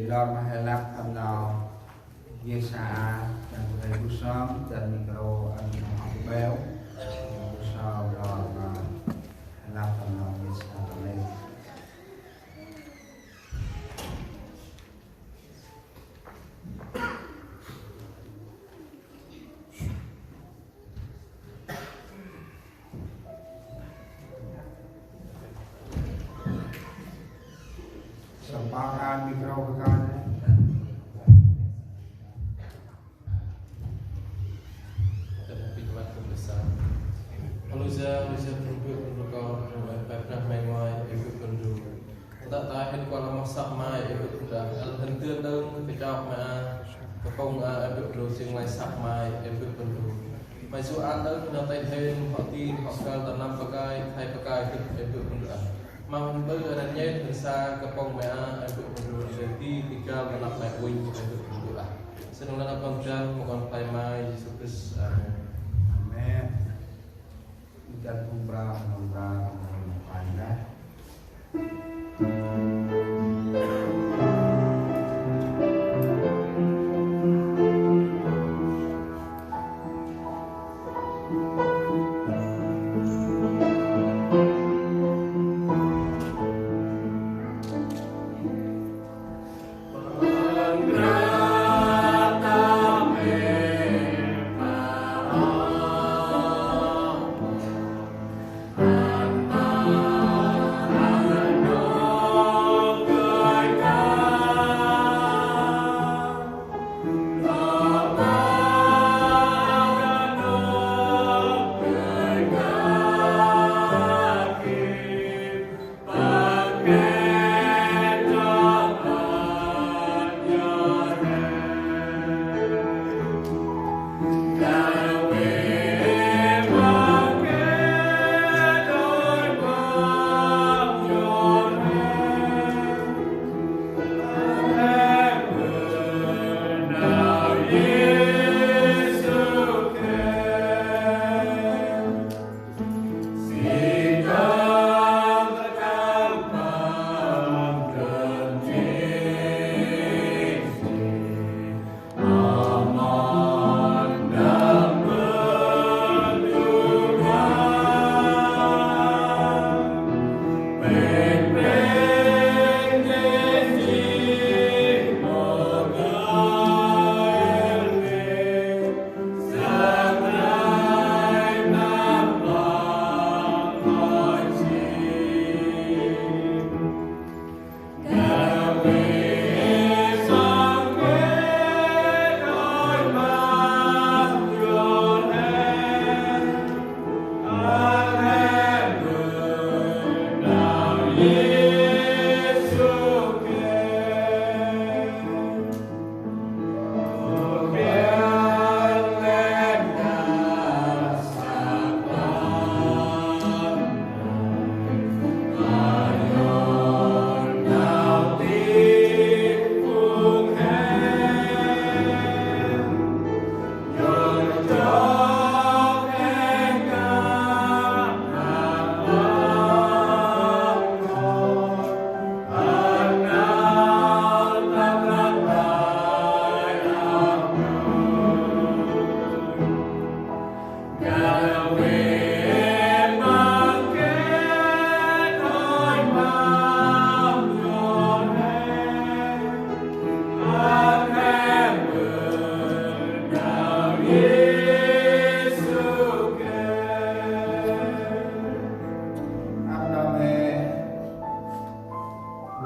lon mà hay lắp âm nào viên xa dan thầy bút sớm dan micro âm học béo bút sớm rồi mà hay lắp âm nào viên xa lên Samparan micro ke kanan. Kalau saya terbuat berkau pernah menguai ikut pendu. Tak tahu kalau masak mai ikut dah. Alhamdulillah dalam kecap mai kepong ikut pendu sing mai sak mai ikut pendu. Mai soal dalam kena taiten hati hakal tanam pakai hai pakai ikut pendu. Mang berannya bisa kepong mai ikut pendu jadi tiga menak mai wing ikut pendu lah. Senang apa jam bukan pai mai Yesus Kristus. Amin. Dan umrah panjang.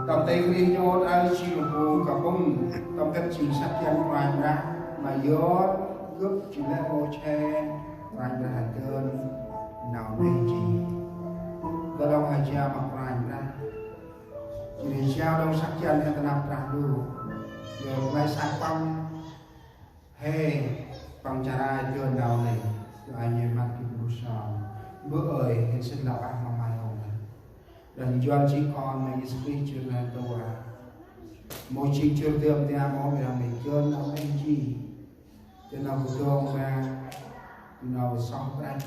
Tâm tây khi nhốt ai chịu bù cả bông tâm cách chính xác chân hoành ra mà gió gấp chỉ là ô che hoành ra hạt cơn nào đây chỉ có đâu hai cha mặc hoành ra chỉ để trao đâu sắc chân hay ta nằm ra luôn giờ mai sáng băng hay bằng trà ra chưa nào này cho anh em mặc cái bù sòn bữa ơi hiện sinh là ăn mà mai hôm nay dan jual cikon lagi spiritual na tua mo cikcur tiap tiap mo yang mikir nam enji dan aku dong na nào song rách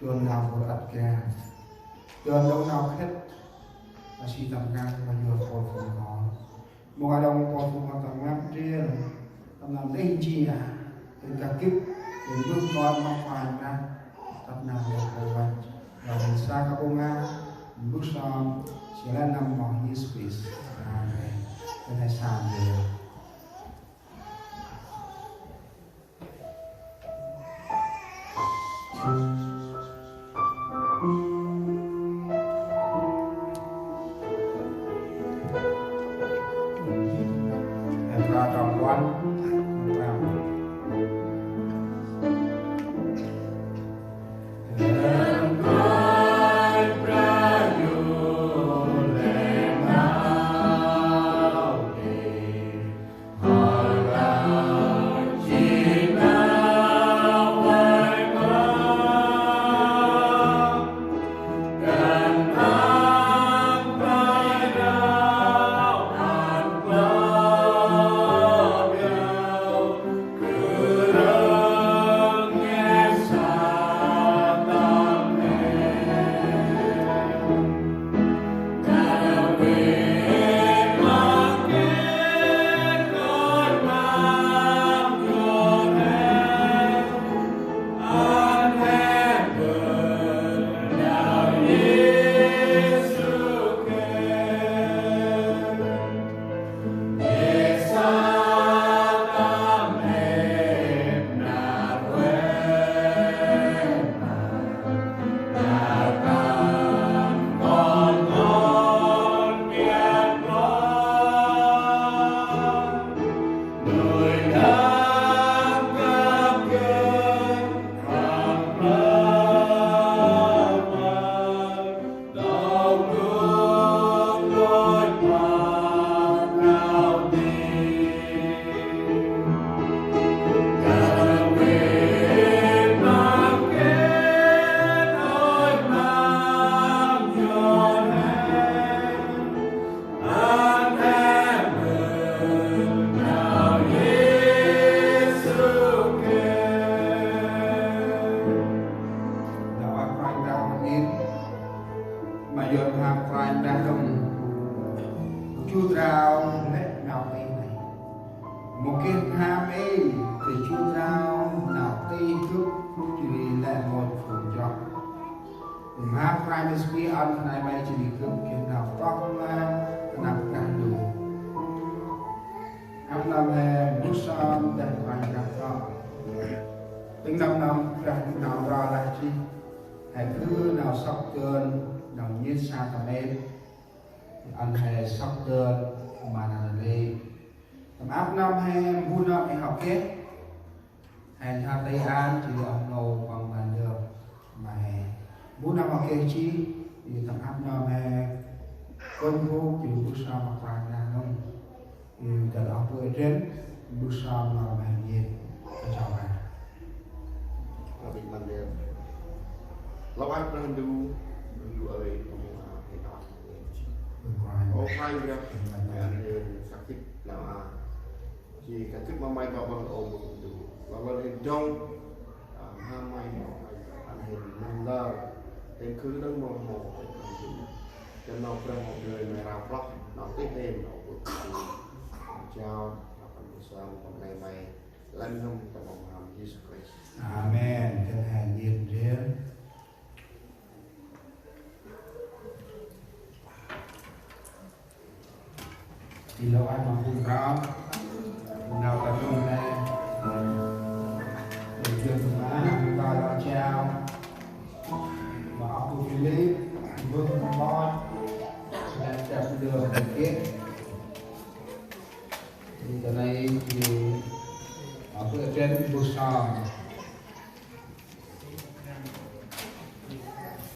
tuần nào của đặt kè tuần đâu nào hết là si tầm cao và nhiều phồn phồn có mua đồng có phụ hoạt động ngắm riêng tầm làm đây chi à thì cả kiếp thì bước con mong phải ra tập nào được cầu văn và mình xa các ông nga bước xong sẽ là năm mong như Swiss cái này sàn về em ra trong quán mà giờ tham quan đang không chú rau hết nào đây này một cái ham ấy thì chú rau nào tây trước chỉ là một phần cho ham prime speed ăn này bay chỉ cướp cái nào tóc là nằm cả đủ ăn làm hè bút son để quan cả đó tính năm nào ra là chi hãy cứ nào sắp cơn nào nhiệt xa tầm em ăn hè sắp cơn mà là lên tầm áp năm hè buôn năm hay học kết hè tha tây an chỉ ông nô bằng bàn được mà hè buôn năm học kết chi thì tầm áp năm hè con vô chỉ bút sao mà quan ra không thì từ đó tôi đến bút sao mà bàn nhiệt chào bạn bị mang đều lâu anh đang du ở đây hiện tại ô phai ra sắc thích là chỉ cả thích mà mai vào bằng ôm đủ và vào bên trong ham mai anh hình năm lơ tên cứ đang mong mồ cho nó đang một người mà ra vlog nó tiếp thêm nó bực chào phần sau phần này mày lên không trong vòng hàm Jesus Christ. Amen. Chân hàng nhiệt riêng. Thì lâu anh mà cũng rõ nào tập trung lên để trường má và lo chào và ốc của Philip vương con sẽ chặt đường để kết thì từ đây thì ở phía trên bút sòn